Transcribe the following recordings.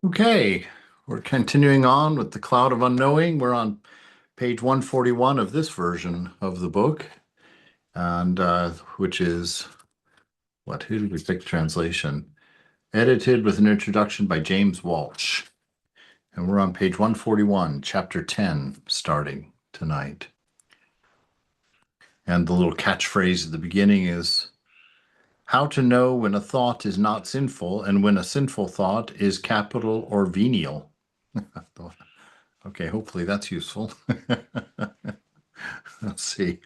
Okay, we're continuing on with the Cloud of Unknowing. We're on page 141 of this version of the book, and which is what? Who did we pick translation? Edited with an introduction by James Walsh. And we're on page 141, chapter 10, starting tonight. And the little catchphrase at the beginning is how to know when a thought is not sinful and when a sinful thought is capital or venial. Okay, hopefully that's useful. Let's see.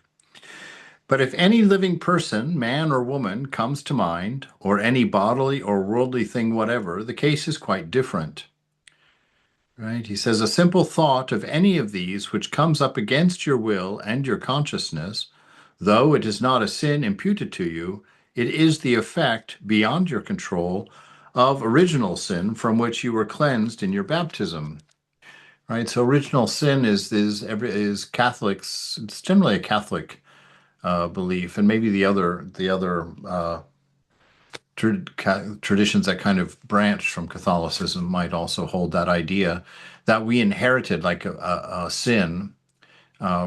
But if any living person, man or woman, comes to mind, or any bodily or worldly thing whatever, the case is quite different. Right? He says a simple thought of any of these which comes up against your will and your consciousness, though it is not a sin imputed to you, it is the effect beyond your control of original sin from which you were cleansed in your baptism. Right? So original sin is Catholics. It's generally a Catholic belief, and maybe the other traditions that kind of branch from Catholicism might also hold that idea that we inherited like a sin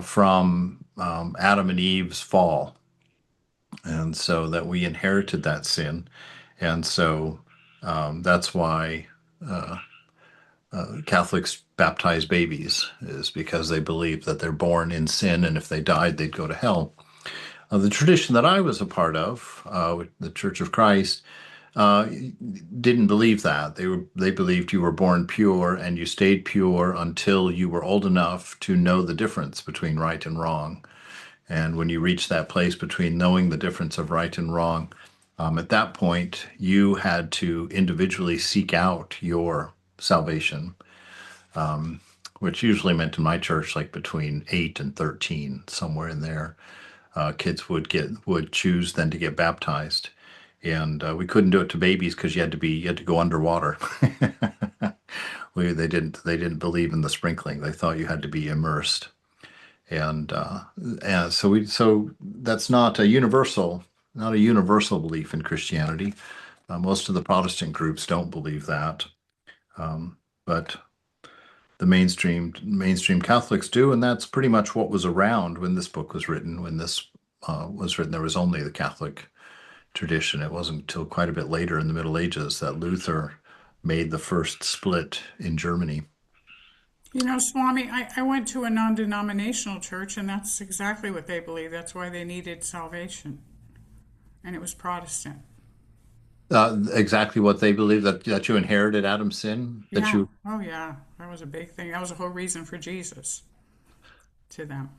from Adam and Eve's fall, and so that we inherited that sin, and so that's why Catholics baptize babies is because they believe that they're born in sin, and if they died, they'd go to hell. The tradition that I was a part of, the Church of Christ, uh, didn't believe that. They believed you were born pure and you stayed pure until you were old enough to know the difference between right and wrong. And when you reach that place between knowing the difference of right and wrong, at that point you had to individually seek out your salvation, which usually meant in my church like between 8 and 13, somewhere in there. Kids would choose then to get baptized, and we couldn't do it to babies because you had to go underwater. They didn't believe in the sprinkling. They thought you had to be immersed, and so that's not a universal belief in Christianity. Most of the Protestant groups don't believe that, but the mainstream Catholics do, and that's pretty much what was around when this book was written. When this was written, there was only the Catholic tradition. It wasn't until quite a bit later in the Middle Ages that Luther made the first split in Germany. You know, Swami, I went to a non denominational church, and that's exactly what they believe. That's why they needed salvation. And it was Protestant. Exactly what they believe that you inherited Adam's sin. That Yeah. you Oh, yeah. That was a big thing. That was the whole reason for Jesus to them.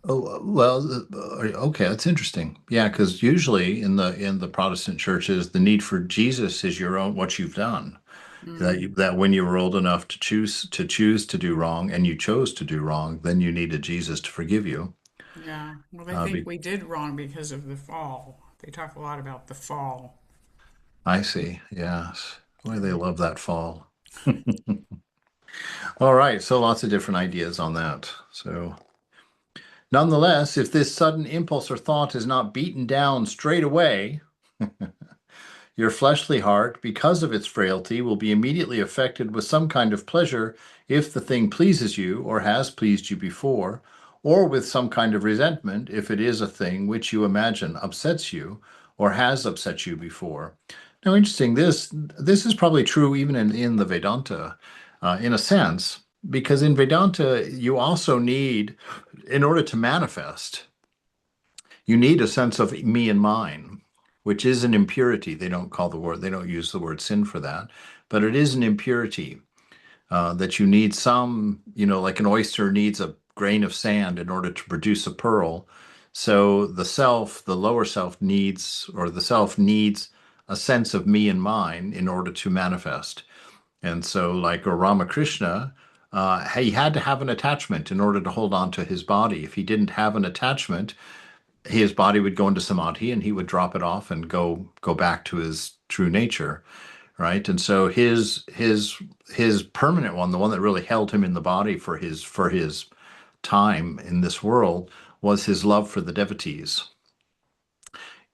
Oh well, okay, that's interesting. Yeah, because usually in the Protestant churches, the need for Jesus is your own what you've done. Mm, That when you were old enough to choose to do wrong and you chose to do wrong, then you needed Jesus to forgive you. yeah. Well, they Uh, think be, we did wrong because of the fall. They talk a lot about the fall. I see. Yes. Boy, they love that fall. All right, so lots of different ideas on that. So, nonetheless, if this sudden impulse or thought is not beaten down straight away, your fleshly heart, because of its frailty, will be immediately affected with some kind of pleasure if the thing pleases you or has pleased you before, or with some kind of resentment if it is a thing which you imagine upsets you or has upset you before. Now, interesting, this is probably true even in the Vedanta, in a sense, because in Vedanta, you also need, in order to manifest, you need a sense of me and mine, which is an impurity. They don't use the word sin for that, but it is an impurity that you need some, like an oyster needs a grain of sand in order to produce a pearl. So the lower self the self needs a sense of me and mine in order to manifest. And so, like a Ramakrishna, he had to have an attachment in order to hold on to his body. If he didn't have an attachment, his body would go into samadhi and he would drop it off and go back to his true nature, right? And so his permanent one, the one that really held him in the body for his time in this world, was his love for the devotees.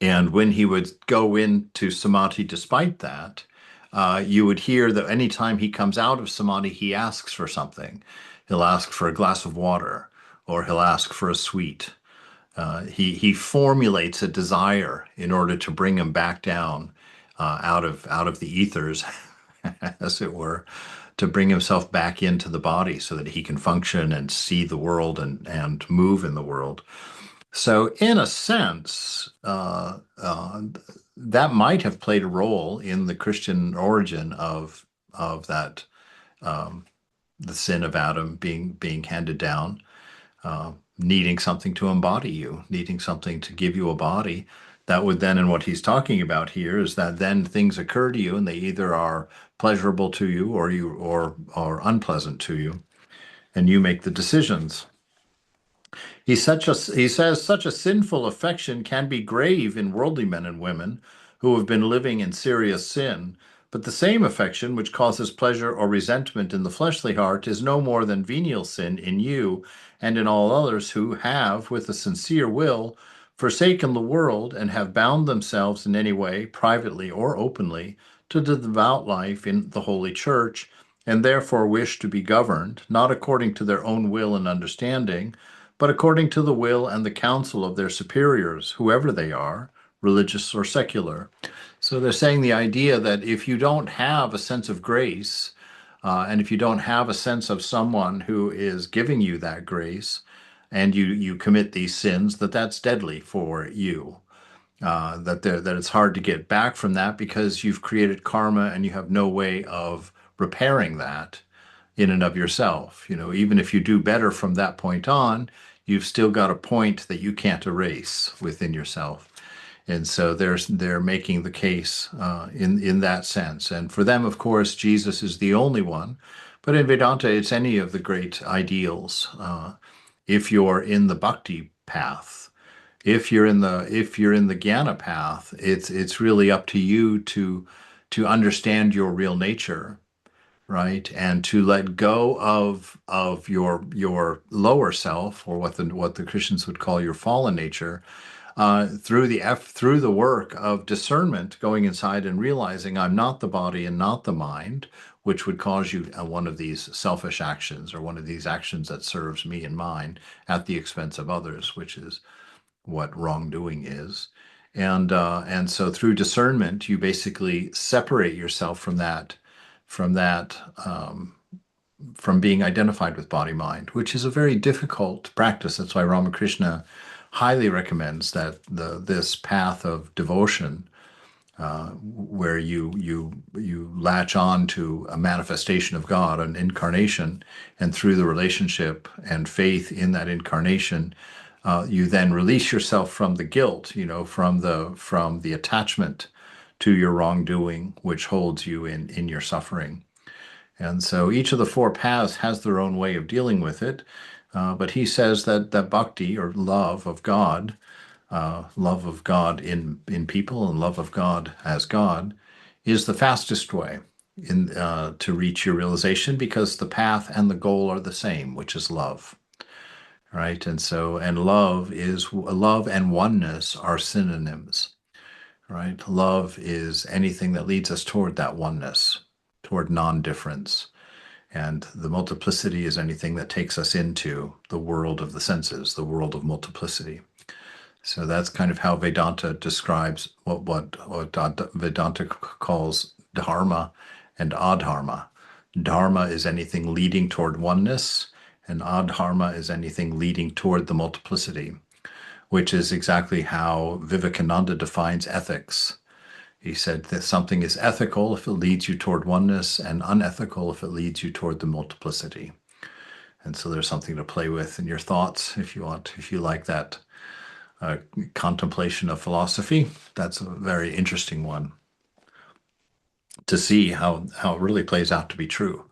And when he would go into samadhi despite that, You would hear that anytime he comes out of samadhi, he asks for something. He'll ask for a glass of water, or he'll ask for a sweet. He formulates a desire in order to bring him back down out of the ethers, as it were, to bring himself back into the body so that he can function and see the world and move in the world. So, in a sense, that might have played a role in the Christian origin of that the sin of Adam being handed down, needing something to embody you, needing something to give you a body. That would then, and what he's talking about here is that then things occur to you, and they either are pleasurable to you or unpleasant to you, and you make the decisions. He says such a sinful affection can be grave in worldly men and women who have been living in serious sin, but the same affection which causes pleasure or resentment in the fleshly heart is no more than venial sin in you and in all others who have, with a sincere will, forsaken the world and have bound themselves in any way, privately or openly, to the devout life in the Holy Church, and therefore wish to be governed, not according to their own will and understanding, but according to the will and the counsel of their superiors, whoever they are, religious or secular. So they're saying the idea that if you don't have a sense of grace, and if you don't have a sense of someone who is giving you that grace, and you commit these sins, that's deadly for you. That it's hard to get back from that because you've created karma and you have no way of repairing that in and of yourself. Even if you do better from that point on, you've still got a point that you can't erase within yourself. And so they're making the case in that sense. And for them, of course, Jesus is the only one. But in Vedanta, it's any of the great ideals. If you're in the bhakti path, if you're in the jnana path, it's really up to you to understand your real nature, right? And to let go of your lower self, or what the Christians would call your fallen nature, through the work of discernment, going inside and realizing I'm not the body and not the mind, which would cause you one of these selfish actions or one of these actions that serves me and mine at the expense of others, which is what wrongdoing is. And so through discernment, you basically separate yourself from that from being identified with body mind, which is a very difficult practice. That's why Ramakrishna highly recommends that this path of devotion, where you latch on to a manifestation of God, an incarnation, and through the relationship and faith in that incarnation, you then release yourself from the guilt, from the attachment to your wrongdoing, which holds you in your suffering. And so each of the four paths has their own way of dealing with it. But he says that bhakti, or love of God in people and love of God as God, is the fastest way to reach your realization, because the path and the goal are the same, which is love, right? And love and oneness are synonyms, right? Love is anything that leads us toward that oneness, toward non-difference. And the multiplicity is anything that takes us into the world of the senses, the world of multiplicity. So that's kind of how Vedanta describes what Vedanta calls dharma and adharma. Dharma is anything leading toward oneness, and adharma is anything leading toward the multiplicity, which is exactly how Vivekananda defines ethics. He said that something is ethical if it leads you toward oneness, and unethical if it leads you toward the multiplicity. And so there's something to play with in your thoughts if you like that contemplation of philosophy. That's a very interesting one to see how it really plays out to be true.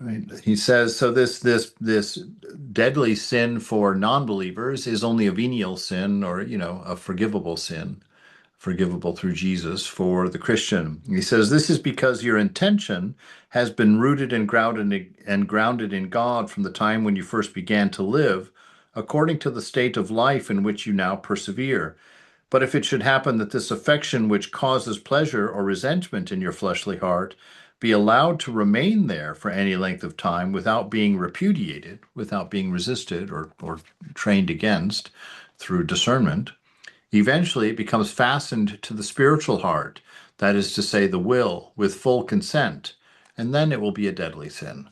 Right. He says, so this deadly sin for non-believers is only a venial sin, or a forgivable sin, forgivable through Jesus for the Christian. He says, this is because your intention has been rooted and grounded in God from the time when you first began to live, according to the state of life in which you now persevere. But if it should happen that this affection which causes pleasure or resentment in your fleshly heart be allowed to remain there for any length of time without being repudiated, without being resisted or trained against through discernment, eventually it becomes fastened to the spiritual heart, that is to say, the will, with full consent, and then it will be a deadly sin,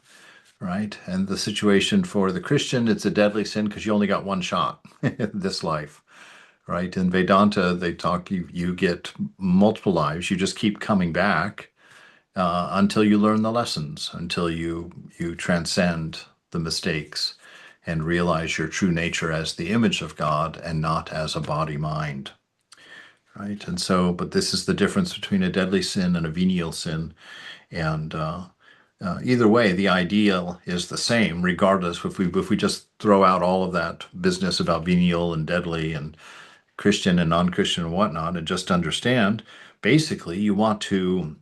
right? And the situation for the Christian, it's a deadly sin because you only got one shot this life, right? In Vedanta, they talk you get multiple lives. You just keep coming back until you learn the lessons, until you transcend the mistakes and realize your true nature as the image of God and not as a body mind, right? And so, but this is the difference between a deadly sin and a venial sin. And either way, the ideal is the same, regardless. If we just throw out all of that business about venial and deadly and Christian and non-Christian and whatnot, and just understand, basically, you want to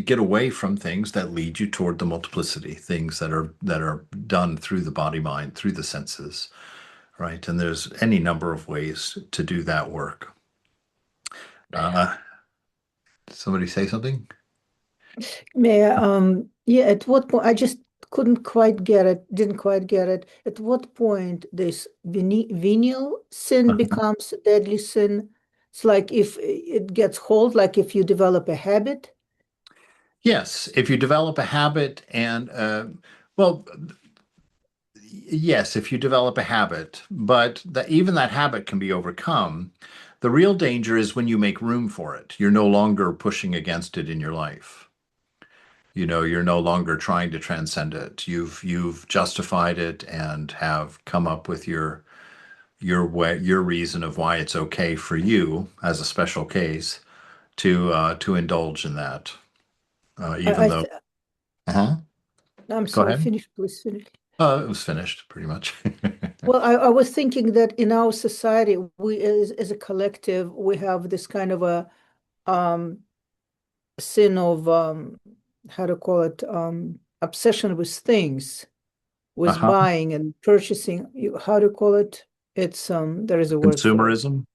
get away from things that lead you toward the multiplicity, things that are done through the body mind, through the senses, right? And there's any number of ways to do that work. Uh, somebody say something? May I, yeah, at what point, I just couldn't quite get it, didn't quite get it. At what point this venial sin becomes a deadly sin? It's like if it gets hold, like if you develop a habit. Yes, if you develop a habit and well, yes, if you develop a habit, but even that habit can be overcome. The real danger is when you make room for it. You're no longer pushing against it in your life. You're no longer trying to transcend it. You've justified it and have come up with your reason of why it's okay for you as a special case to indulge in that, I, even I though. th Uh-huh. I'm Go sorry, ahead. finish, please finish. It was finished pretty much. Well, I was thinking that in our society, we as a collective, we have this kind of a um sin of how to call it, obsession with things, with Uh-huh. buying and purchasing. How to call it? It's there is a word for it. Consumerism.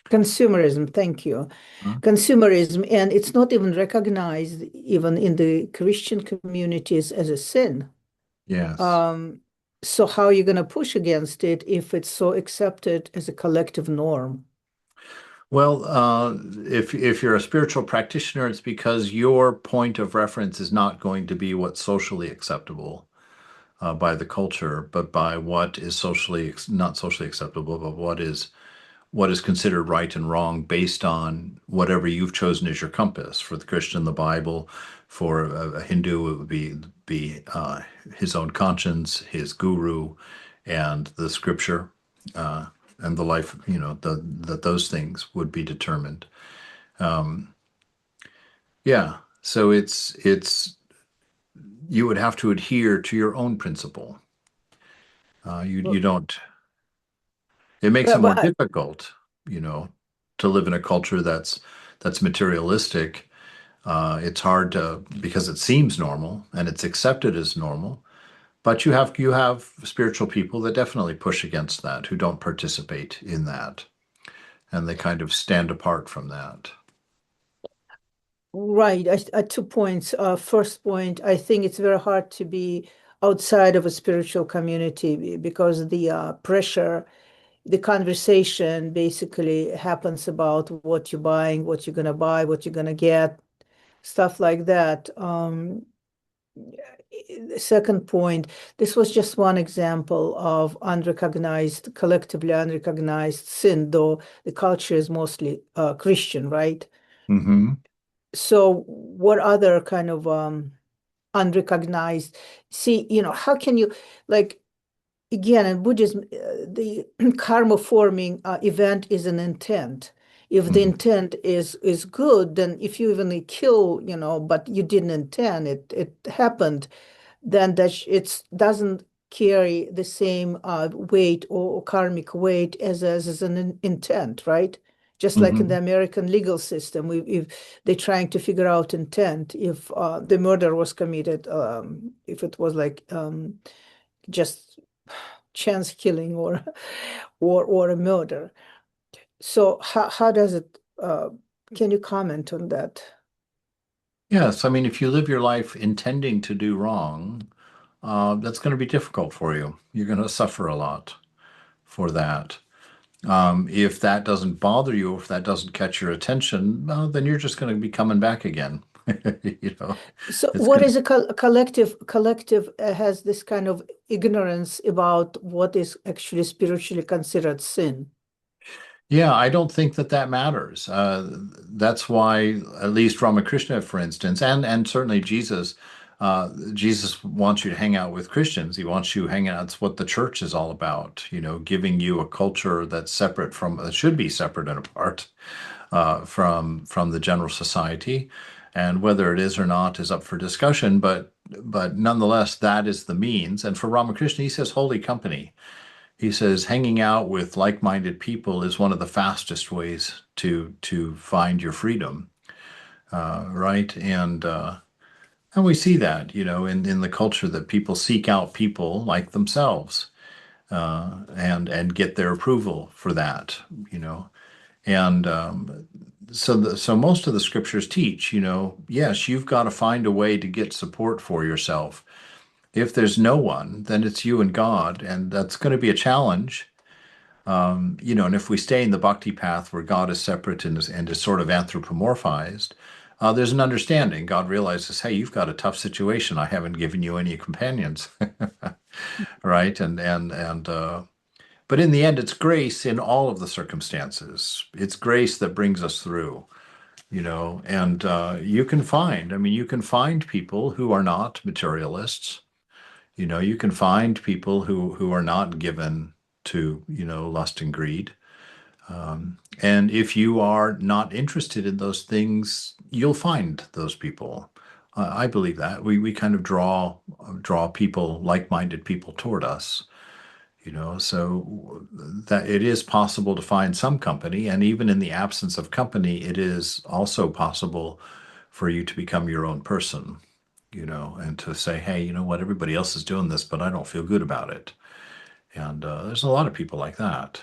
Consumerism, thank you. Huh? Consumerism, and it's not even recognized even in the Christian communities as a sin. Yes. Um, so how are you going to push against it if it's so accepted as a collective norm? Well, if you're a spiritual practitioner, it's because your point of reference is not going to be what's socially acceptable by the culture, but by what is not socially acceptable, but what is considered right and wrong based on whatever you've chosen as your compass. For the Christian, the Bible. For a Hindu, it would be his own conscience, his guru, and the scripture, uh, and the life. That those things would be determined. Um, yeah. So it's you would have to adhere to your own principle. You Well, don't. It makes it but, more but difficult, you know, to live in a culture that's materialistic. It's hard to because it seems normal and it's accepted as normal. But you have spiritual people that definitely push against that, who don't participate in that, and they kind of stand apart from that. right, 2 points. First point, I think it's very hard to be outside of a spiritual community because the pressure, the conversation basically happens about what you're buying, what you're gonna buy, what you're gonna get, stuff like that. The second point, this was just one example of unrecognized, collectively unrecognized sin, though the culture is mostly Christian, right? Hmm. So what other kind of unrecognized, see, how can you, like, again, in Buddhism, the karma forming event is an intent. If the Hmm. intent is good, then if you even kill, but you didn't intend it, it happened, then it doesn't carry the same weight or karmic weight as an intent, right? Just like in the Hmm. American legal system, if they're trying to figure out intent, if the murder was committed, if it was like just chance killing or or a murder. So how does it, can you comment on that? Yes, I mean, if you live your life intending to do wrong, that's going to be difficult for you. You're going to suffer a lot for that. If that doesn't bother you, if that doesn't catch your attention, well, then you're just going to be coming back again. You know, So it's what going to, is a collective has this kind of ignorance about what is actually spiritually considered sin. yeah, I don't think that that matters. That's why, at least Ramakrishna, for instance, and certainly Jesus, Jesus wants you to hang out with Christians. He wants you hanging out. That's what the church is all about. You know, giving you a culture that's separate from, that should be separate and apart from the general society. And whether it is or not is up for discussion. But nonetheless, that is the means. And for Ramakrishna, he says holy company. He says hanging out with like-minded people is one of the fastest ways to find your freedom, right? And we see that, you know, in the culture that people seek out people like themselves, and get their approval for that, you know. And so most of the scriptures teach, you know, yes, you've got to find a way to get support for yourself. If there's no one, then it's you and God, and that's going to be a challenge. You know, and if we stay in the bhakti path where God is separate and is sort of anthropomorphized, there's an understanding. God realizes, hey, you've got a tough situation. I haven't given you any companions, right? But in the end, it's grace in all of the circumstances. It's grace that brings us through, you know. And you can find, I mean, you can find people who are not materialists. You know, you can find people who are not given to, you know, lust and greed. And if you are not interested in those things, you'll find those people. I believe that we kind of draw people, like-minded people toward us, you know, so that it is possible to find some company, and even in the absence of company, it is also possible for you to become your own person, you know, and to say, hey, you know what, everybody else is doing this, but I don't feel good about it. And there's a lot of people like that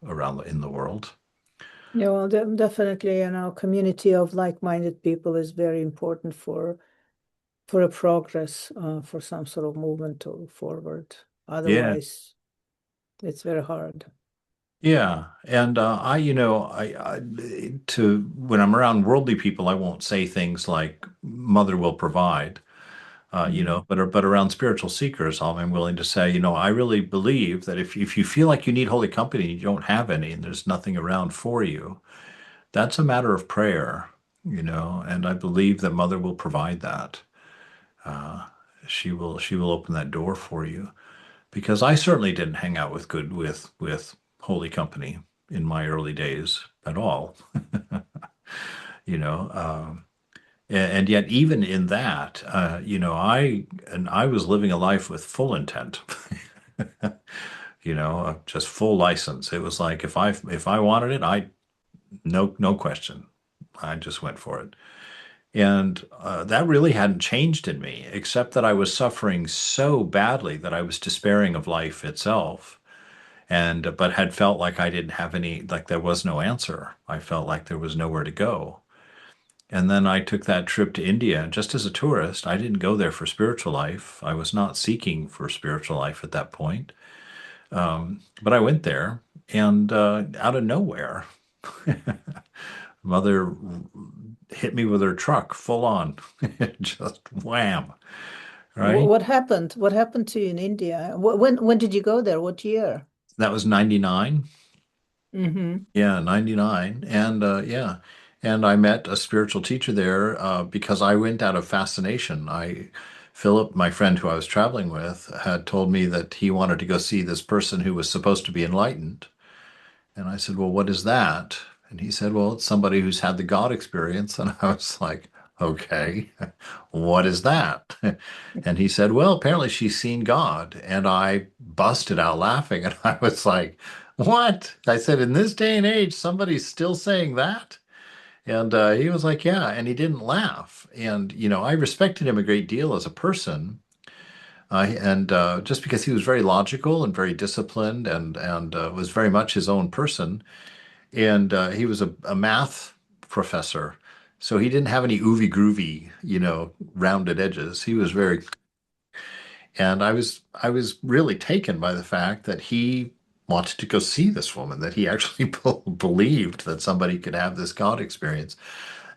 in the world. Yeah, well, definitely, community of like-minded people is very important for a progress, for some sort of movement forward. Yeah. Otherwise, it's very hard. Yeah, and you know, to when I'm around worldly people, I won't say things like "Mother will provide," you Mhm. know, but around spiritual seekers, I'm willing to say, you know, I really believe that if you feel like you need holy company, and you don't have any, and there's nothing around for you, that's a matter of prayer, you know, and I believe that Mother will provide that. Uh, she will open that door for you, because I certainly didn't hang out with holy company in my early days at all. You know, and yet even in that, you know, I was living a life with full intent. You know, just full license. It was like if I wanted it, I no question, I just went for it. And that really hadn't changed in me, except that I was suffering so badly that I was despairing of life itself, and but had felt like I didn't have any, like there was no answer. I felt like there was nowhere to go. And then I took that trip to India just as a tourist. I didn't go there for spiritual life. I was not seeking for spiritual life at that point. But I went there, and out of nowhere, Mother hit me with her truck full on, just wham, right? What happened? What happened to you in India? When did you go there? What year? That was 99. Mm-hmm. Yeah, 99. And yeah. And I met a spiritual teacher there because I went out of fascination. Philip, my friend who I was traveling with, had told me that he wanted to go see this person who was supposed to be enlightened. And I said, well, what is that? And he said, well, it's somebody who's had the God experience. And I was like, okay, what is that? And he said, well, apparently she's seen God. And I busted out laughing. And I was like, what? I said, in this day and age, somebody's still saying that? And he was like, yeah. And he didn't laugh. And, you know, I respected him a great deal as a person. And just because he was very logical and very disciplined and was very much his own person, and he was a math professor. So he didn't have any oovy groovy, rounded edges. He was very, and I was really taken by the fact that he wanted to go see this woman, that he actually believed that somebody could have this God experience.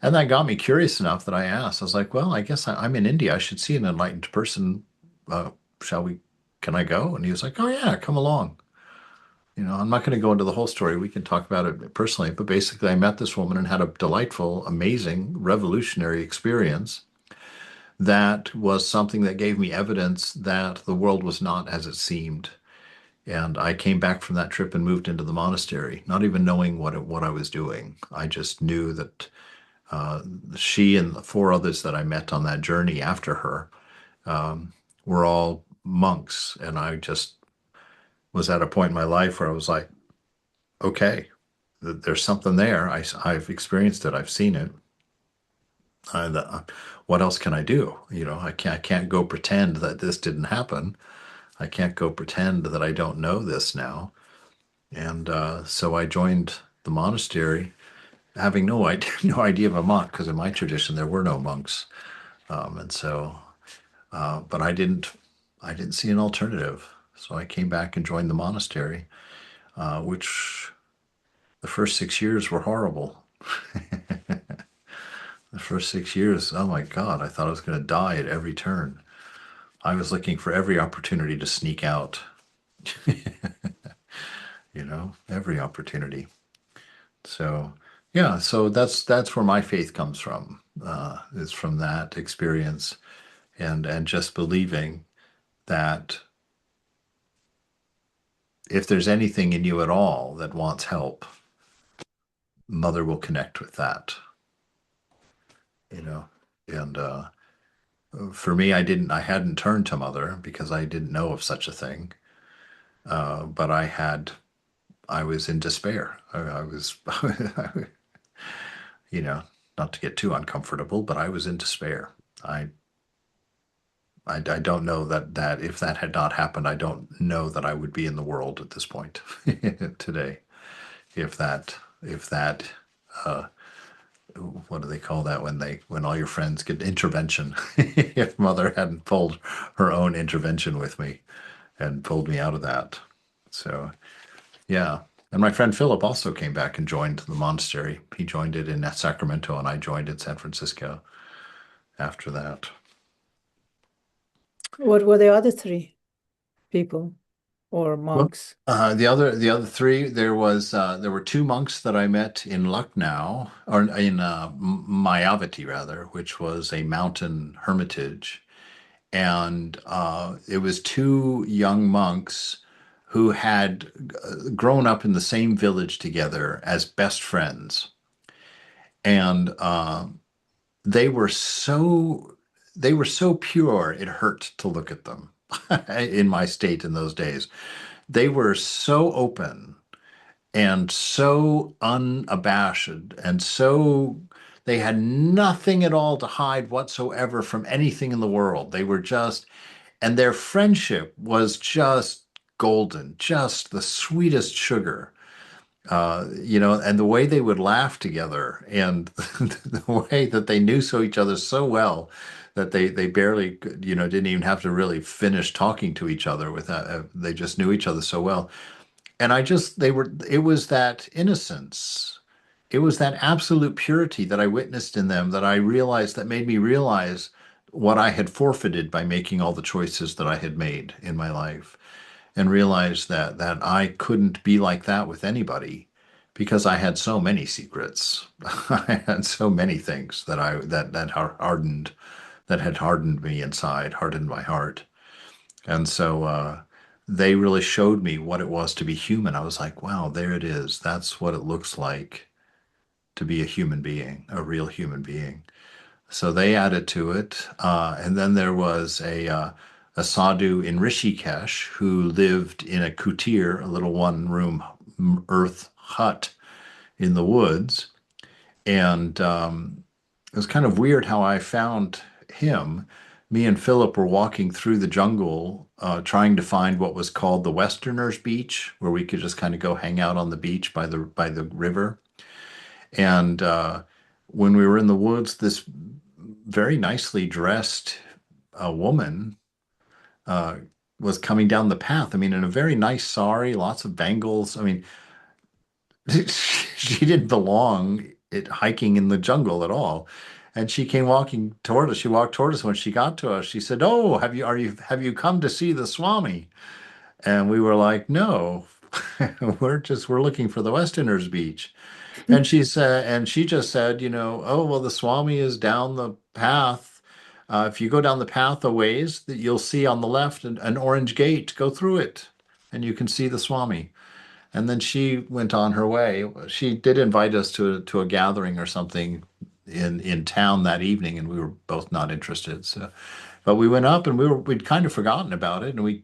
And that got me curious enough that I asked. I was like, well, I guess I'm in India. I should see an enlightened person. Uh, shall we? Can I go? And he was like, oh yeah, come along. I'm not going to go into the whole story. We can talk about it personally, but basically, I met this woman and had a delightful, amazing, revolutionary experience that was something that gave me evidence that the world was not as it seemed. And I came back from that trip and moved into the monastery, not even knowing what I was doing. I just knew that uh, she and the four others that I met on that journey after her were all monks, and I just was at a point in my life where I was like, okay, there's something there. I've experienced it. I've seen it. What else can I do? I can't go pretend that this didn't happen. I can't go pretend that I don't know this now. And so I joined the monastery, having no idea, no idea of a monk, because in my tradition there were no monks. And so, but I didn't see an alternative. So I came back and joined the monastery, which the first 6 years were horrible. The first 6 years, oh my God, I thought I was going to die at every turn. I was looking for every opportunity to sneak out, every opportunity. So, yeah, so that's where my faith comes from. Is from that experience and just believing that if there's anything in you at all that wants help, Mother will connect with that, you know. And for me, I hadn't turned to Mother because I didn't know of such a thing. But I was in despair. I was, you know, not to get too uncomfortable, but I was in despair. I, I don't know that if that had not happened, I don't know that I would be in the world at this point today. If that, uh, what do they call that when all your friends get intervention? If Mother hadn't pulled her own intervention with me and pulled me out of that. So yeah. And my friend Philip also came back and joined the monastery. He joined it in Sacramento, and I joined in San Francisco after that. What were the other three people or Well, monks? the other three, there were two monks that I met in Lucknow, or in Mayavati rather, which was a mountain hermitage, and it was two young monks who had grown up in the same village together as best friends, and they were so they were so pure it hurt to look at them in my state in those days. They were so open and so unabashed and so they had nothing at all to hide whatsoever from anything in the world. They were just, and their friendship was just golden, just the sweetest sugar. And the way they would laugh together and the way that they knew each other so well that they barely, didn't even have to really finish talking to each other without, they just knew each other so well. And it was that innocence, it was that absolute purity that I witnessed in them that made me realize what I had forfeited by making all the choices that I had made in my life, and realized that I couldn't be like that with anybody because I had so many secrets. I had so many things that had hardened me inside, hardened my heart. And so they really showed me what it was to be human. I was like, wow, there it is. That's what it looks like to be a human being, a real human being. So they added to it. And then there was a sadhu in Rishikesh who lived in a kutir, a little one-room earth hut in the woods. And it was kind of weird how I found him me and Philip were walking through the jungle, trying to find what was called the Westerners Beach, where we could just kind of go hang out on the beach by the river. And when we were in the woods, this very nicely dressed woman uh, was coming down the path. I mean, in a very nice sari, lots of bangles. I mean, she didn't belong it hiking in the jungle at all. And she came walking toward us. She walked toward us. When she got to us, she said, "Oh, have you come to see the Swami?" And we were like, "No, we're looking for the Westerners Beach." And she just said, "Oh, well, the Swami is down the path. If you go down the path a ways, that you'll see on the left an orange gate. Go through it, and you can see the Swami." And then she went on her way. She did invite us to a gathering or something in town that evening, and we were both not interested. So, but we went up, and we'd kind of forgotten about it, and we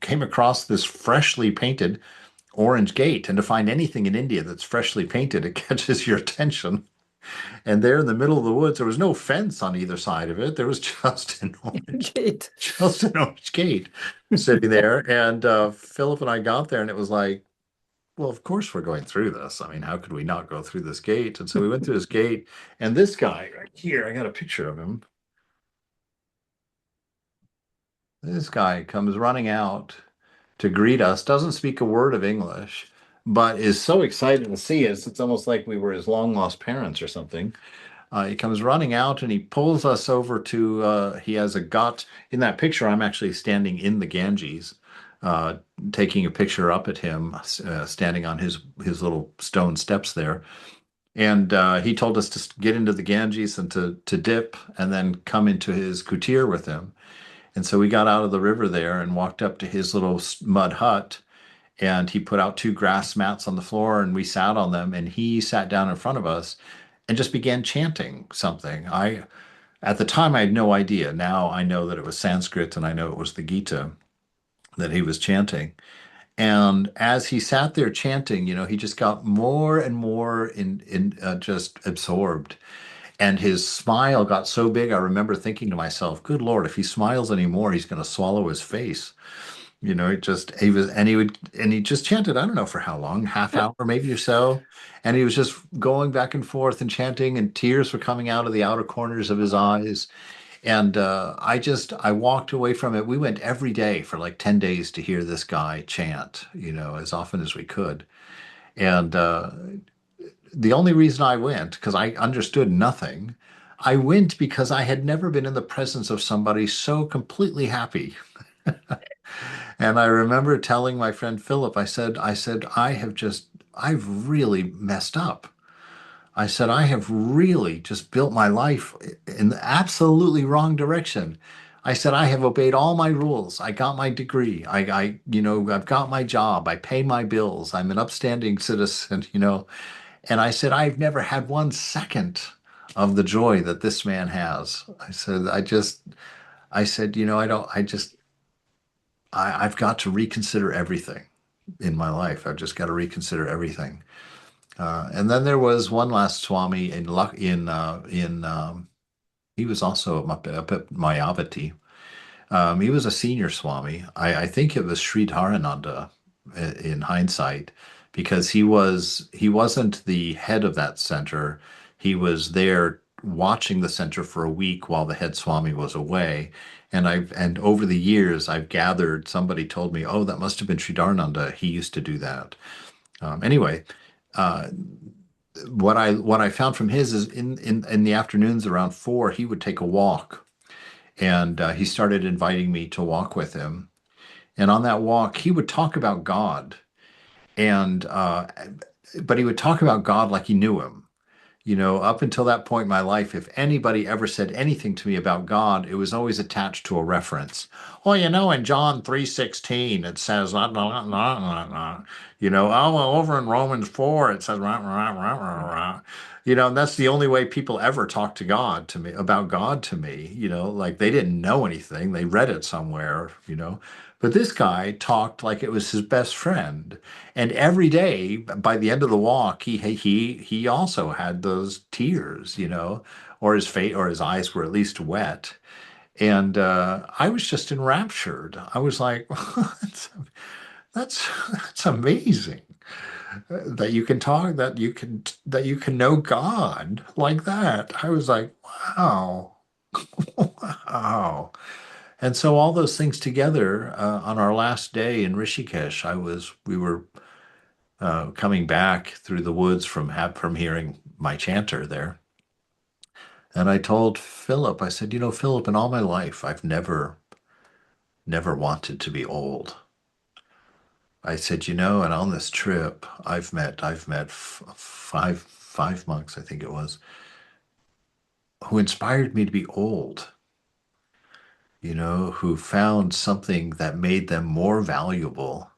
came across this freshly painted orange gate. And to find anything in India that's freshly painted, it catches your attention. And there in the middle of the woods, there was no fence on either side of it. There was Great. just an orange gate sitting there. And Philip and I got there, and it was like, well, of course we're going through this. I mean, how could we not go through this gate? And so we went through this gate, and this guy right here, I got a picture of him. This guy comes running out to greet us, doesn't speak a word of English, but is so excited to see us. It's almost like we were his long lost parents or something. He comes running out and he pulls us over to, he has a got, in that picture, I'm actually standing in the Ganges, uh, taking a picture up at him, standing on his little stone steps there. And he told us to get into the Ganges and to dip and then come into his kutir with him. And so we got out of the river there and walked up to his little mud hut. And he put out two grass mats on the floor and we sat on them. And he sat down in front of us and just began chanting something. At the time, I had no idea. Now I know that it was Sanskrit and I know it was the Gita that he was chanting. And as he sat there chanting, he just got more and more in just absorbed. And his smile got so big, I remember thinking to myself, "Good Lord, if he smiles anymore, he's going to swallow his face." It just he just chanted, I don't know for how long, half hour maybe or so. And he was just going back and forth and chanting, and tears were coming out of the outer corners of his eyes. And I walked away from it. We went every day for like 10 days to hear this guy chant, as often as we could. And the only reason I went, because I understood nothing, I went because I had never been in the presence of somebody so completely happy. And I remember telling my friend Philip, I've really messed up. I said, I have really just built my life in the absolutely wrong direction. I said, I have obeyed all my rules. I got my degree. I've got my job. I pay my bills. I'm an upstanding citizen, And I said, I've never had 1 second of the joy that this man has. I said, I don't, I just, I've got to reconsider everything in my life. I've just got to reconsider everything. And then there was one last Swami he was also up at Mayavati. He was a senior Swami. I think it was Sri Dharananda in hindsight, because he wasn't the head of that center. He was there watching the center for a week while the head Swami was away. And over the years I've gathered, somebody told me, oh, that must have been Sri Dharananda. He used to do that. Anyway, uh, what I found from his is in the afternoons around 4, he would take a walk, and he started inviting me to walk with him. And on that walk, he would talk about God, and but he would talk about God like he knew him. Up until that point in my life, if anybody ever said anything to me about God, it was always attached to a reference. Well, in John 3:16, it says, "Nah, nah, nah, nah, nah." Oh, well, over in Romans 4, it says, "Rah, rah, rah, rah, rah." And that's the only way people ever talk to God to me, about God to me, like they didn't know anything. They read it somewhere. But this guy talked like it was his best friend. And every day, by the end of the walk, he also had those tears, or his face or his eyes were at least wet. And I was just enraptured. I was like, that's amazing that you can talk, that you can know God like that. I was like, wow, wow. And so all those things together on our last day in Rishikesh, we were coming back through the woods from hearing my chanter there. And I told Philip, I said, you know, Philip, in all my life, I've never wanted to be old. I said, you know, and on this trip, I've met five monks, I think it was, who inspired me to be old, you know, who found something that made them more valuable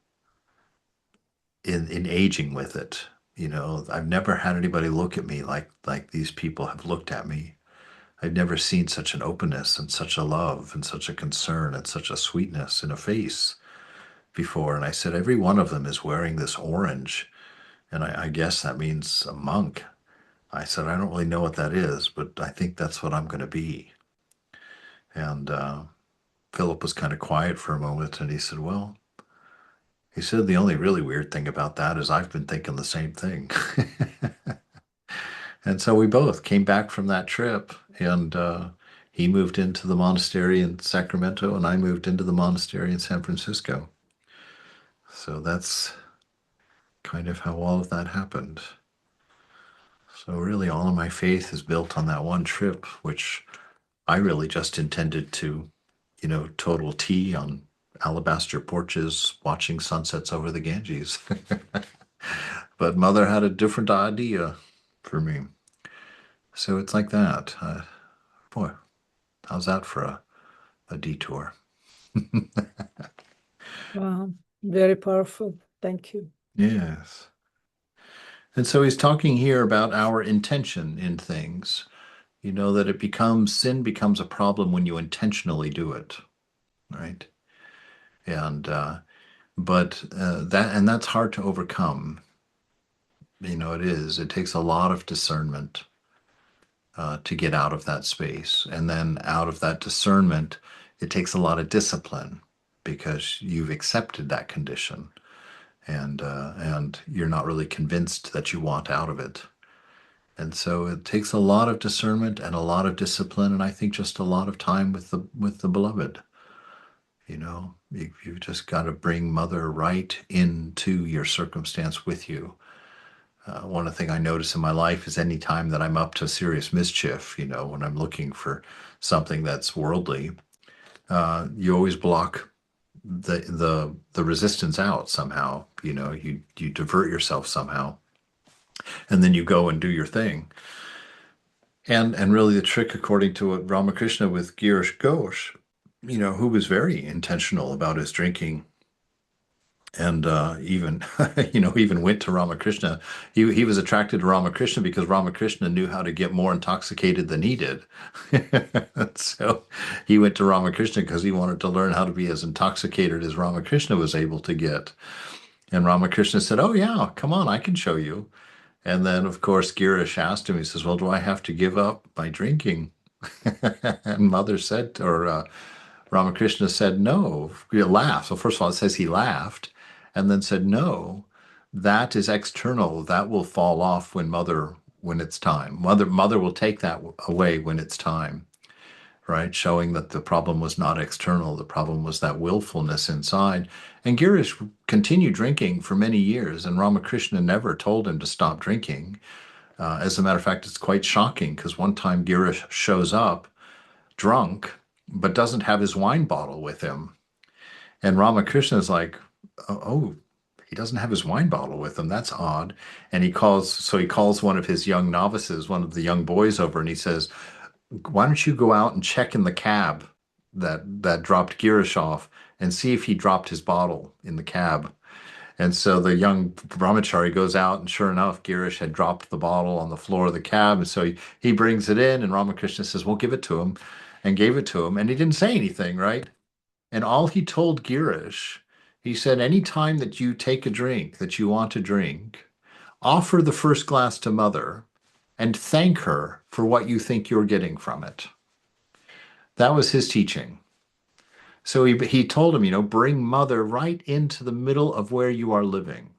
in aging with it. You know, I've never had anybody look at me like these people have looked at me. I've never seen such an openness and such a love and such a concern and such a sweetness in a face before. And I said, every one of them is wearing this orange. And I guess that means a monk. I said, I don't really know what that is, but I think that's what I'm going to be. And Philip was kind of quiet for a moment and he said, well, he said, the only really weird thing about that is I've been thinking the same thing. And so we both came back from that trip, and he moved into the monastery in Sacramento, and I moved into the monastery in San Francisco. So that's kind of how all of that happened. So really, all of my faith is built on that one trip, which I really just intended to, you know, total tea on alabaster porches, watching sunsets over the Ganges. But Mother had a different idea for me. So it's like that. Boy, how's that for a detour? Wow, very powerful. Thank you. Yes. And so he's talking here about our intention in things. You know, that sin becomes a problem when you intentionally do it, right? And, that's hard to overcome. You know, it is. It takes a lot of discernment to get out of that space. And then out of that discernment, it takes a lot of discipline because you've accepted that condition and you're not really convinced that you want out of it. And so it takes a lot of discernment and a lot of discipline, and I think just a lot of time with the beloved. You know, you've just got to bring Mother right into your circumstance with you. One of the things I notice in my life is any time that I'm up to serious mischief, you know, when I'm looking for something that's worldly, you always block the resistance out somehow. You know, you divert yourself somehow, and then you go and do your thing. And really the trick, according to what Ramakrishna with Girish Ghosh, you know, who was very intentional about his drinking and even even went to Ramakrishna. He was attracted to Ramakrishna because Ramakrishna knew how to get more intoxicated than he did. So he went to Ramakrishna because he wanted to learn how to be as intoxicated as Ramakrishna was able to get. And Ramakrishna said, "Oh yeah, come on, I can show you." And then of course Girish asked him. He says, "Well, do I have to give up my drinking?" And Mother said, or Ramakrishna said, no. He laughed. So first of all, it says he laughed and then said, no, that is external. That will fall off when it's time. Mother will take that away when it's time, right? Showing that the problem was not external. The problem was that willfulness inside. And Girish continued drinking for many years, and Ramakrishna never told him to stop drinking. As a matter of fact, it's quite shocking because one time Girish shows up drunk, but doesn't have his wine bottle with him. And Ramakrishna is like, oh, he doesn't have his wine bottle with him. That's odd. And he calls one of his young novices, one of the young boys over, and he says, why don't you go out and check in the cab that dropped Girish off and see if he dropped his bottle in the cab. And so the young brahmachari goes out, and sure enough, Girish had dropped the bottle on the floor of the cab. And so he brings it in, and Ramakrishna says, well, give it to him, and gave it to him. And he didn't say anything, right? And all he told Girish, he said, any time that you take a drink that you want to drink, offer the first glass to Mother and thank her for what you think you're getting from it. That was his teaching. So he told him, bring mother right into the middle of where you are living.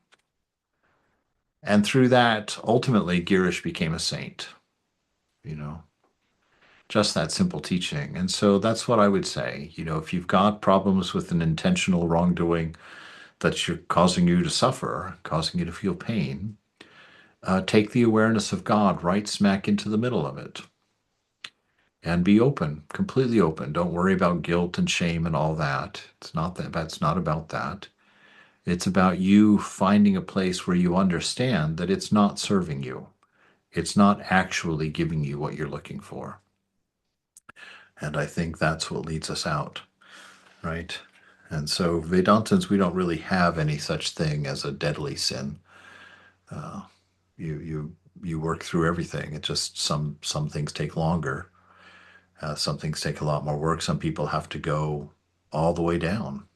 And through that, ultimately, Girish became a saint, you know, just that simple teaching. And so that's what I would say. If you've got problems with an intentional wrongdoing that's causing you to suffer, causing you to feel pain, take the awareness of God right smack into the middle of it and be open, completely open. Don't worry about guilt and shame and all that. That's not about that. It's about you finding a place where you understand that it's not serving you. It's not actually giving you what you're looking for. And I think that's what leads us out, right? And so Vedantans, we don't really have any such thing as a deadly sin. Uh, you work through everything. It just some things take longer. Some things take a lot more work. Some people have to go all the way down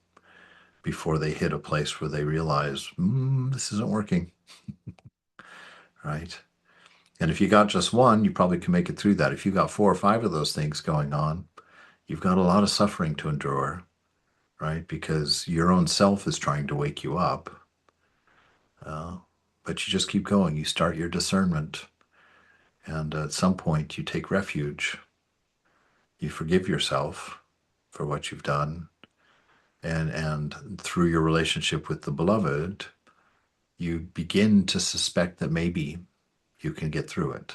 before they hit a place where they realize, this isn't working, right? And if you got just one, you probably can make it through that. If you got 4 or 5 of those things going on, you've got a lot of suffering to endure, right? Because your own self is trying to wake you up. But you just keep going. You start your discernment. And at some point, you take refuge. You forgive yourself for what you've done. And through your relationship with the beloved, you begin to suspect that maybe you can get through it.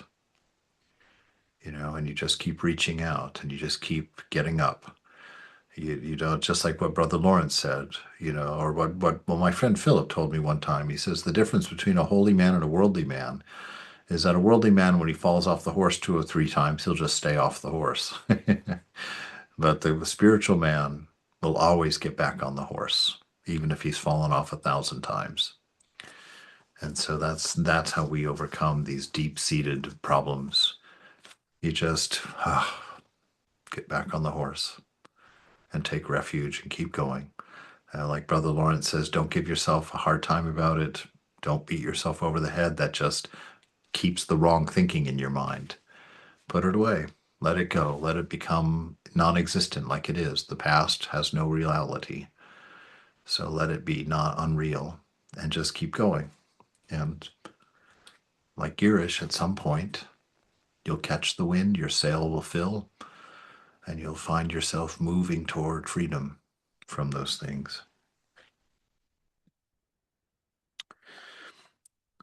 And you just keep reaching out and you just keep getting up. You don't, just like what Brother Lawrence said, or what my friend Philip told me one time. He says the difference between a holy man and a worldly man is that a worldly man, when he falls off the horse 2 or 3 times, he'll just stay off the horse. But the spiritual man will always get back on the horse, even if he's fallen off 1,000 times. And so that's how we overcome these deep-seated problems. You just get back on the horse and take refuge and keep going. Like Brother Lawrence says, don't give yourself a hard time about it. Don't beat yourself over the head. That just keeps the wrong thinking in your mind. Put it away. Let it go. Let it become non-existent like it is. The past has no reality. So let it be not unreal and just keep going. And like Girish, at some point, you'll catch the wind, your sail will fill, and you'll find yourself moving toward freedom from those things.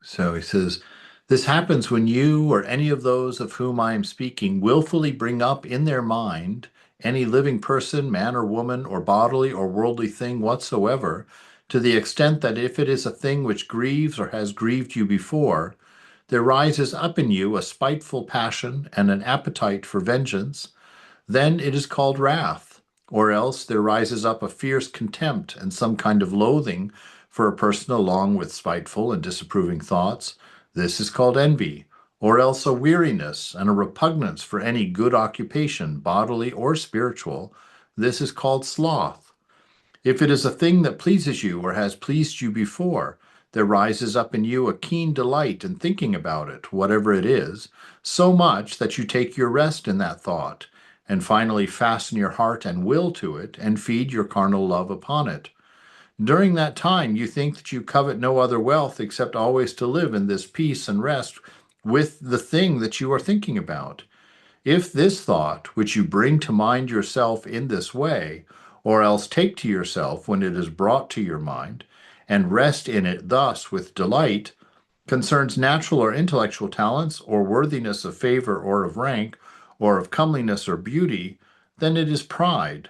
So he says, this happens when you or any of those of whom I am speaking willfully bring up in their mind any living person, man or woman, or bodily or worldly thing whatsoever, to the extent that if it is a thing which grieves or has grieved you before, there rises up in you a spiteful passion and an appetite for vengeance, then it is called wrath. Or else there rises up a fierce contempt and some kind of loathing for a person along with spiteful and disapproving thoughts. This is called envy. Or else a weariness and a repugnance for any good occupation, bodily or spiritual. This is called sloth. If it is a thing that pleases you or has pleased you before, there rises up in you a keen delight in thinking about it, whatever it is, so much that you take your rest in that thought, and finally fasten your heart and will to it, and feed your carnal love upon it. During that time, you think that you covet no other wealth except always to live in this peace and rest with the thing that you are thinking about. If this thought, which you bring to mind yourself in this way, or else take to yourself when it is brought to your mind, and rest in it thus with delight, concerns natural or intellectual talents, or worthiness of favor or of rank, or of comeliness or beauty, then it is pride.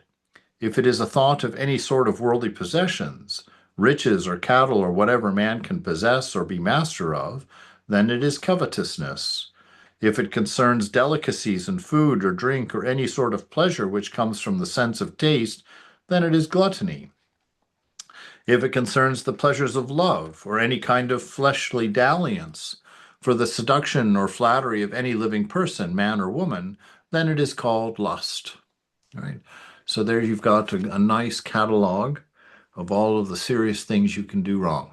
If it is a thought of any sort of worldly possessions, riches or cattle or whatever man can possess or be master of, then it is covetousness. If it concerns delicacies in food or drink or any sort of pleasure which comes from the sense of taste, then it is gluttony. If it concerns the pleasures of love or any kind of fleshly dalliance for the seduction or flattery of any living person, man or woman, then it is called lust. All right. So there you've got a nice catalog of all of the serious things you can do wrong.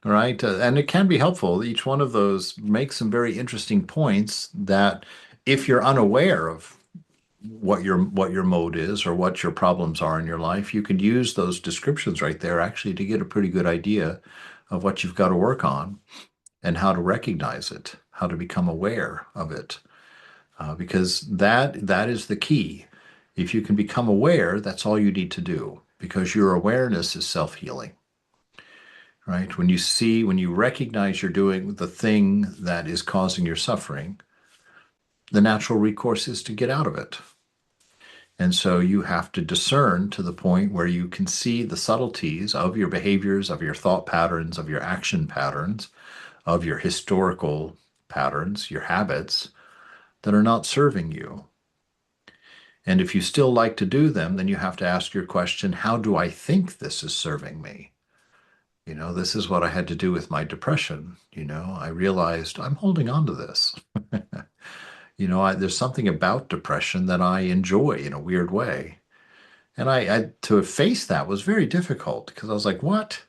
All right. And it can be helpful. Each one of those makes some very interesting points that if you're unaware of what your mode is or what your problems are in your life, you could use those descriptions right there actually to get a pretty good idea of what you've got to work on and how to recognize it, how to become aware of it, because that is the key. If you can become aware, that's all you need to do, because your awareness is self-healing, right? When you recognize you're doing the thing that is causing your suffering, the natural recourse is to get out of it. And so you have to discern to the point where you can see the subtleties of your behaviors, of your thought patterns, of your action patterns, of your historical patterns, your habits that are not serving you. And if you still like to do them, then you have to ask your question, how do I think this is serving me? This is what I had to do with my depression. I realized I'm holding on to this. There's something about depression that I enjoy in a weird way. And I to face that was very difficult because I was like, what?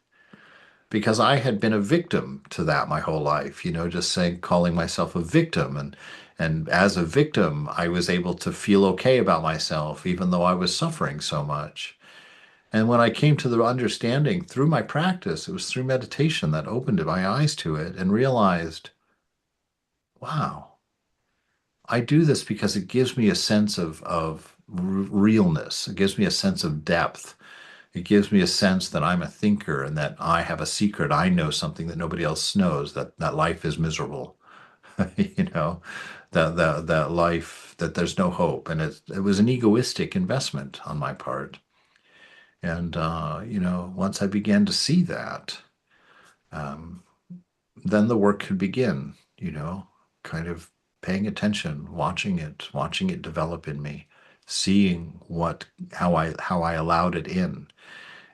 Because I had been a victim to that my whole life, just saying, calling myself a victim. And as a victim, I was able to feel okay about myself, even though I was suffering so much. And when I came to the understanding through my practice, it was through meditation that opened my eyes to it and realized, wow, I do this because it gives me a sense of realness. It gives me a sense of depth. It gives me a sense that I'm a thinker and that I have a secret. I know something that nobody else knows, that life is miserable, you know, that life, that there's no hope. And it was an egoistic investment on my part. And, once I began to see that, um, then the work could begin, kind of paying attention, watching it develop in me, seeing how I allowed it in,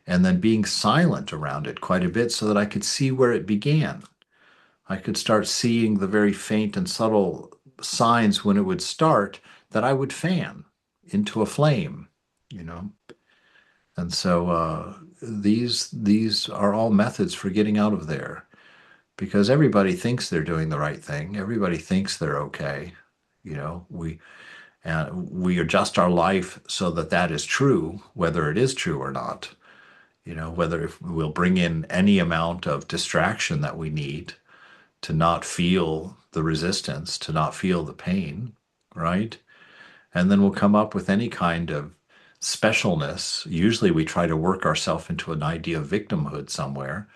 and then being silent around it quite a bit so that I could see where it began. I could start seeing the very faint and subtle signs when it would start that I would fan into a flame, you know. And so these are all methods for getting out of there, because everybody thinks they're doing the right thing. Everybody thinks they're okay. We adjust our life so that that is true, whether it is true or not. Whether if we'll bring in any amount of distraction that we need to not feel the resistance, to not feel the pain, right? And then we'll come up with any kind of specialness. Usually we try to work ourselves into an idea of victimhood somewhere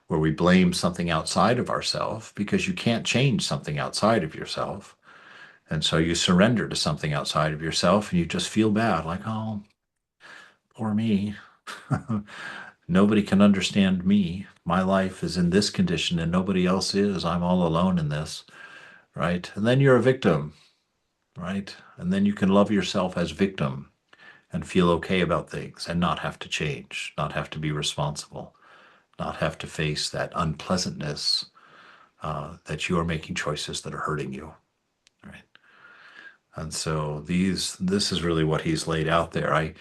where we blame something outside of ourselves, because you can't change something outside of yourself. And so you surrender to something outside of yourself and you just feel bad, like, oh, poor me. Nobody can understand me. My life is in this condition and nobody else is. I'm all alone in this, right? And then you're a victim, right? And then you can love yourself as victim and feel okay about things and not have to change, not have to be responsible, not have to face that unpleasantness that you are making choices that are hurting you, right? And so this is really what he's laid out there.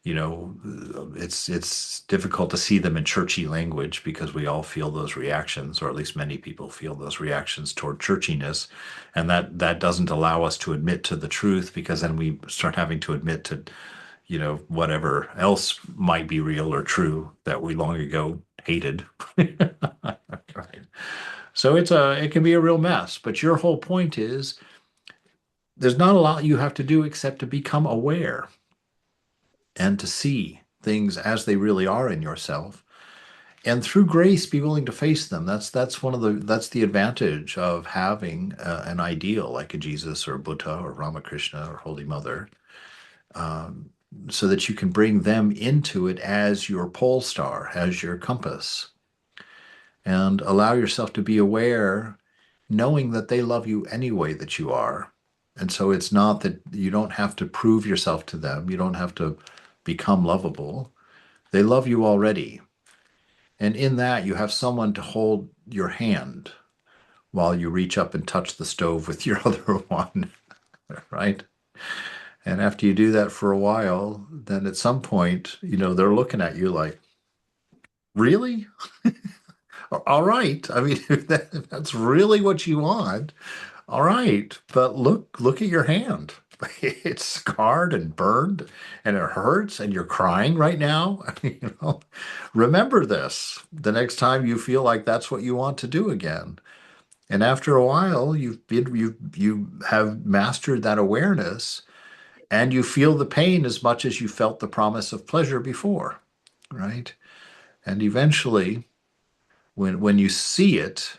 It's difficult to see them in churchy language because we all feel those reactions, or at least many people feel those reactions toward churchiness, and that doesn't allow us to admit to the truth, because then we start having to admit to, whatever else might be real or true that we long ago hated. Right. So it can be a real mess. But your whole point is there's not a lot you have to do except to become aware and to see things as they really are in yourself, and through grace be willing to face them. That's the advantage of having an ideal like a Jesus or a Buddha or Ramakrishna or Holy Mother, um, so that you can bring them into it as your pole star, as your compass, and allow yourself to be aware, knowing that they love you any way that you are. And so it's not that you don't have to prove yourself to them. You don't have to become lovable. They love you already. And in that, you have someone to hold your hand while you reach up and touch the stove with your other one, right? And after you do that for a while, then at some point, they're looking at you like, really? All right. I mean, if that's really what you want, all right. But look at your hand. it's scarred and burned and it hurts and you're crying right now. Remember this the next time you feel like that's what you want to do again. And after a while, you have mastered that awareness and you feel the pain as much as you felt the promise of pleasure before, right? And eventually, when you see it,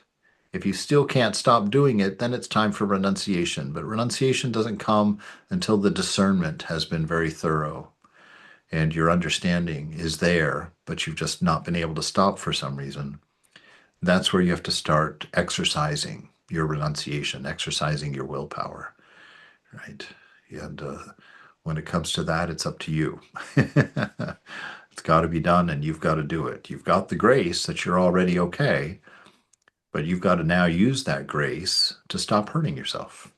if you still can't stop doing it, then it's time for renunciation. But renunciation doesn't come until the discernment has been very thorough and your understanding is there, but you've just not been able to stop for some reason. That's where you have to start exercising your renunciation, exercising your willpower, right? And when it comes to that, it's up to you. It's got to be done and you've got to do it. You've got the grace that you're already okay, but you've got to now use that grace to stop hurting yourself,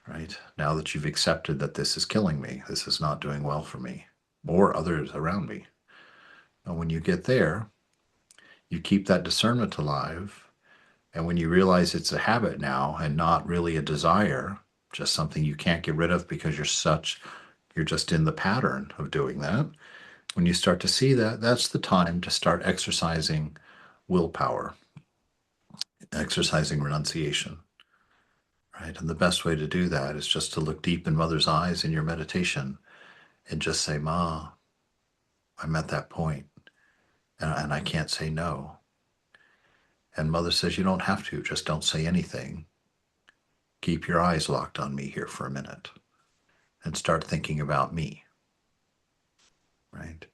right? Now that you've accepted that this is killing me, this is not doing well for me or others around me. And when you get there, you keep that discernment alive. And when you realize it's a habit now and not really a desire, just something you can't get rid of because you're just in the pattern of doing that. When you start to see that, that's the time to start exercising willpower, exercising renunciation, right? And the best way to do that is just to look deep in Mother's eyes in your meditation and just say, Ma, I'm at that point and I can't say no. And Mother says, you don't have to, just don't say anything. Keep your eyes locked on me here for a minute and start thinking about me, right?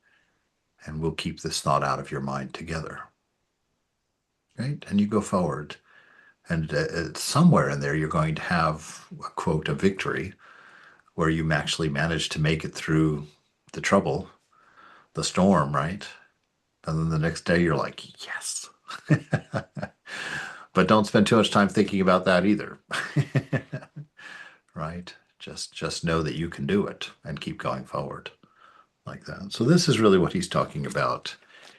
And we'll keep this thought out of your mind together, right? And you go forward. And somewhere in there, you're going to have, a quote, a victory where you actually manage to make it through the trouble, the storm, right? And then the next day, you're like, yes. But don't spend too much time thinking about that either, right? Just know that you can do it and keep going forward like that. So this is really what he's talking about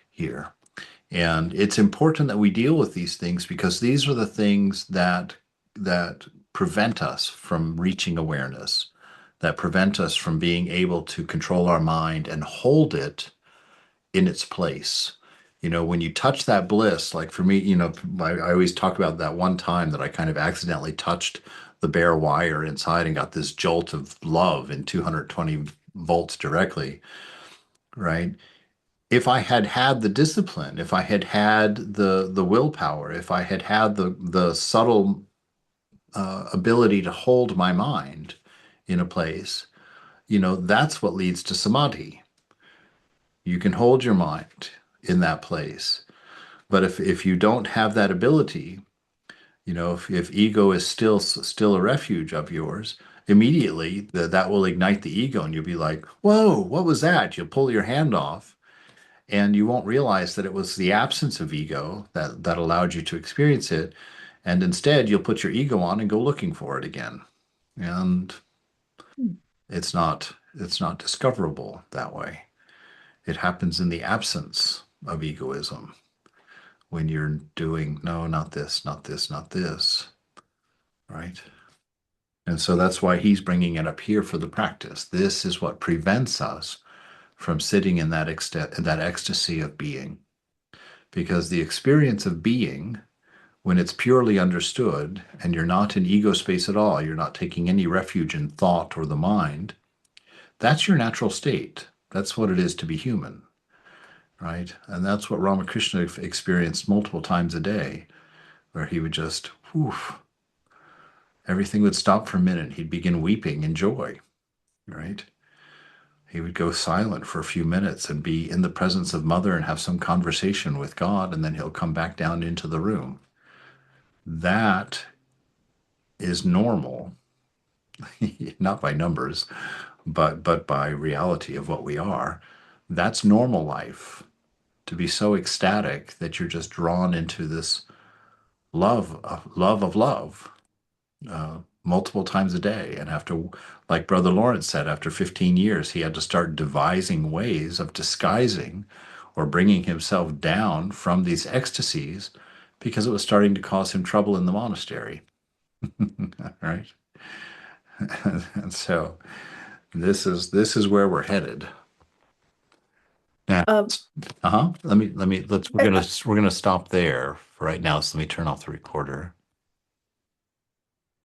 here. And it's important that we deal with these things because these are the things that prevent us from reaching awareness, that prevent us from being able to control our mind and hold it in its place. When you touch that bliss, like for me, I always talk about that one time that I kind of accidentally touched the bare wire inside and got this jolt of love in 220 volts directly, right? If I had had the discipline, if I had had the willpower, if I had had the subtle ability to hold my mind in a place, that's what leads to samadhi. You can hold your mind in that place. But if you don't have that ability, if ego is still a refuge of yours, immediately that will ignite the ego and you'll be like, whoa, what was that? You'll pull your hand off and you won't realize that it was the absence of ego that allowed you to experience it. And instead you'll put your ego on and go looking for it again. And it's not discoverable that way. It happens in the absence of egoism when you're doing, no, not this, not this, not this, right? And so that's why he's bringing it up here for the practice. This is what prevents us from sitting in that ecstasy of being. Because the experience of being, when it's purely understood and you're not in ego space at all, you're not taking any refuge in thought or the mind, that's your natural state. That's what it is to be human, right? And that's what Ramakrishna experienced multiple times a day, where he would just, whew, everything would stop for a minute. He'd begin weeping in joy, right? He would go silent for a few minutes and be in the presence of Mother and have some conversation with God, and then he'll come back down into the room. That is normal, not by numbers, but by reality of what we are. That's normal life, to be so ecstatic that you're just drawn into this love multiple times a day. And after, like Brother Lawrence said, after 15 years, he had to start devising ways of disguising or bringing himself down from these ecstasies because it was starting to cause him trouble in the monastery. Right? And so this is where we're headed. Now, Um, let's I- we're gonna stop there for right now. So let me turn off the recorder.